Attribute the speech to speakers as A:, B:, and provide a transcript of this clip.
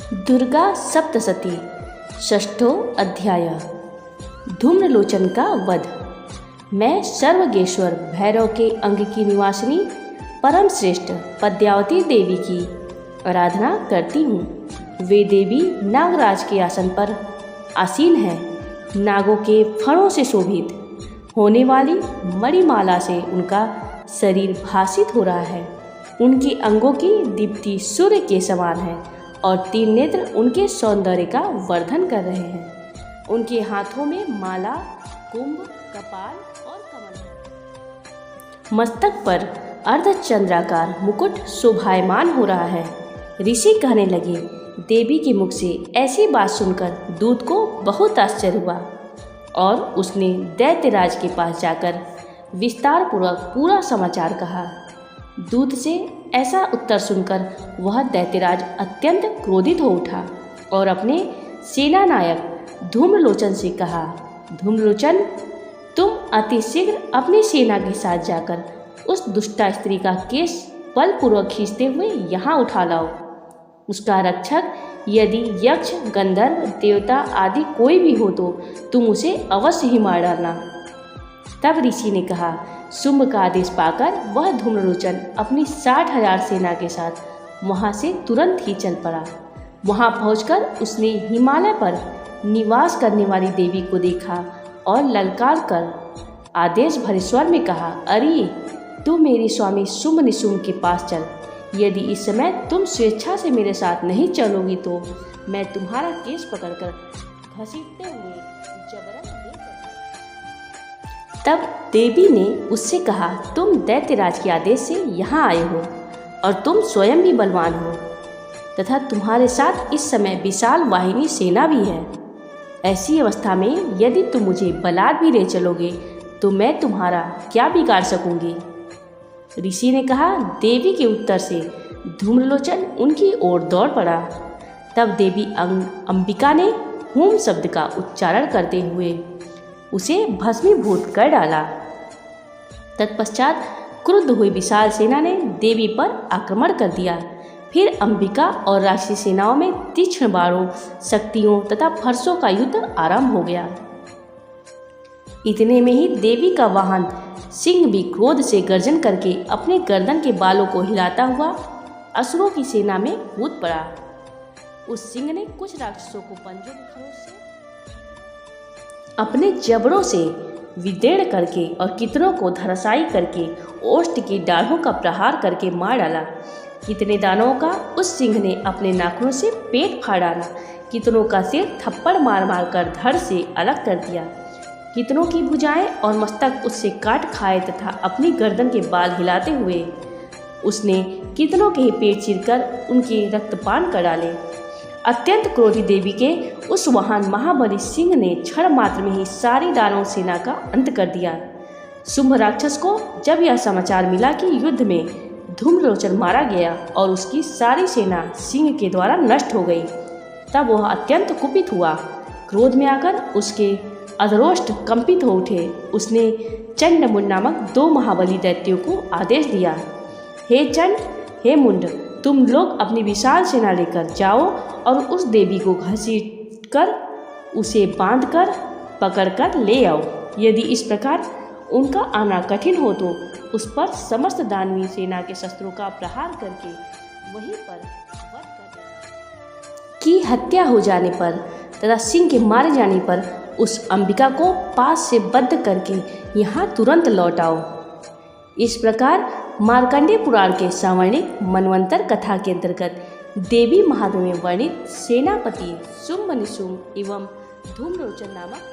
A: दुर्गा सप्तशती षष्ठो अध्याय। धूम्रलोचन का वध। मैं सर्वगेश्वर भैरव के अंग की निवासिनी परम श्रेष्ठ पद्यावती देवी की आराधना करती हूँ। वे देवी नागराज के आसन पर आसीन है। नागों के फणों से शोभित होने वाली मणिमाला से उनका शरीर भासित हो रहा है। उनके अंगों की दीप्ति सूर्य के समान है और 3 नेत्र उनके सौंदर्य का वर्धन कर रहे हैं। उनके हाथों में माला, कुंभ, कपाल और कमल है। मस्तक पर अर्धचंद्राकार मुकुट शोभायमान हो रहा है। ऋषि कहने लगे, देवी के मुख से ऐसी बात सुनकर दूत को बहुत आश्चर्य हुआ और उसने दैत्यराज के पास जाकर विस्तार पूर्वक पूरा समाचार कहा। दूत से ऐसा उत्तर सुनकर वह दैत्यराज अत्यंत क्रोधित हो उठा और अपने सेनानायक धूम्रलोचन से कहा, धूम्रलोचन, तुम अति शीघ्र अपनी सेना के साथ जाकर उस दुष्टा स्त्री का केश बलपूर्वक खींचते हुए यहाँ उठा लाओ। उसका रक्षक यदि यक्ष, गंधर्व, देवता आदि कोई भी हो तो तुम उसे अवश्य ही मार डालना। तब ऋषि ने कहा, शुंभ का आदेश पाकर वह धूम्रलोचन अपनी 60,000 सेना के साथ वहां से तुरंत ही चल पड़ा। वहां पहुंचकर उसने हिमालय पर निवास करने वाली देवी को देखा और ललकार कर आदेश भरे स्वर में कहा, अरे तू मेरे स्वामी शुंभ निशुंभ के पास चल। यदि इस समय तुम स्वेच्छा से मेरे साथ नहीं चलोगी तो मैं तुम्हारा केस पकड़कर घसीटते हुए जबरन ले चलूंगा। तब देवी ने उससे कहा, तुम दैत्यराज के आदेश से यहाँ आए हो और तुम स्वयं भी बलवान हो तथा तुम्हारे साथ इस समय विशाल वाहिनी सेना भी है। ऐसी अवस्था में यदि तुम मुझे बलात् भी ले चलोगे तो मैं तुम्हारा क्या बिगाड़ सकूंगी। ऋषि ने कहा। देवी के उत्तर से धूम्रलोचन उनकी ओर दौड़ पड़ा। तब देवी अंबिका ने हूम शब्द का उच्चारण करते हुए उसे भस्मीभूत कर डाला। तत्पश्चात क्रुद्ध हुई विशाल सेना ने देवी पर आक्रमण कर दिया। फिर अंबिका और राक्षसी सेनाओं में तीक्ष्ण बाणों, शक्तियों तथा फरसों का युद्ध आरंभ हो गया। इतने में ही देवी का वाहन सिंह भी क्रोध से गर्जन करके अपने गर्दन के बालों को हिलाता हुआ असुरों की सेना में कूद पड़ा। उस सिंह ने कुछ राक्षसों को पंजों की खरोंच से अपने जबड़ों से विदीर्ण करके और कितनों को धराशायी करके ओष्ठ की डाढ़ों का प्रहार करके मार डाला। कितने दानवों का उस सिंह ने अपने नाखूनों से पेट फाड़ डाला। कितनों का सिर थप्पड़ मार मार कर धड़ से अलग कर दिया। कितनों की भुजाएं और मस्तक उससे काट खाए तथा अपनी गर्दन के बाल हिलाते हुए उसने कितनों के ही पेट चीरकर उनके रक्तपान कर डाले। अत्यंत क्रोधी देवी के उस महान महाबली सिंह ने क्षण मात्र में ही सारी दानव सेना का अंत कर दिया। शुंभ राक्षस को जब यह समाचार मिला कि युद्ध में धूम्रलोचन मारा गया और उसकी सारी सेना सिंह के द्वारा नष्ट हो गई, तब वह अत्यंत कुपित हुआ। क्रोध में आकर उसके अधरोष्ठ कंपित हो उठे। उसने चंडमुंड नामक 2 महाबली दैत्यों को आदेश दिया, हे चंड, हे मुंड, तुम लोग अपनी विशाल सेना लेकर जाओ और उस देवी को घसीट कर उसे बांधकर पकड़कर ले आओ। यदि इस प्रकार उनका आना कठिन हो तो उस पर समस्त दानवी सेना के शस्त्रों का प्रहार करके वहीं पर वध कर देना। की हत्या हो जाने पर तथा सिंह के मारे जाने पर उस अंबिका को पास से बद्ध करके यहाँ तुरंत लौट आओ। इस प्रकार मार्कंडेय पुराण के सावर्णिक मनवंतर कथा के अंतर्गत देवी महात्म्य में वर्णित सेनापति शुंभ निशुंभ एवं धूम्रलोचन नामक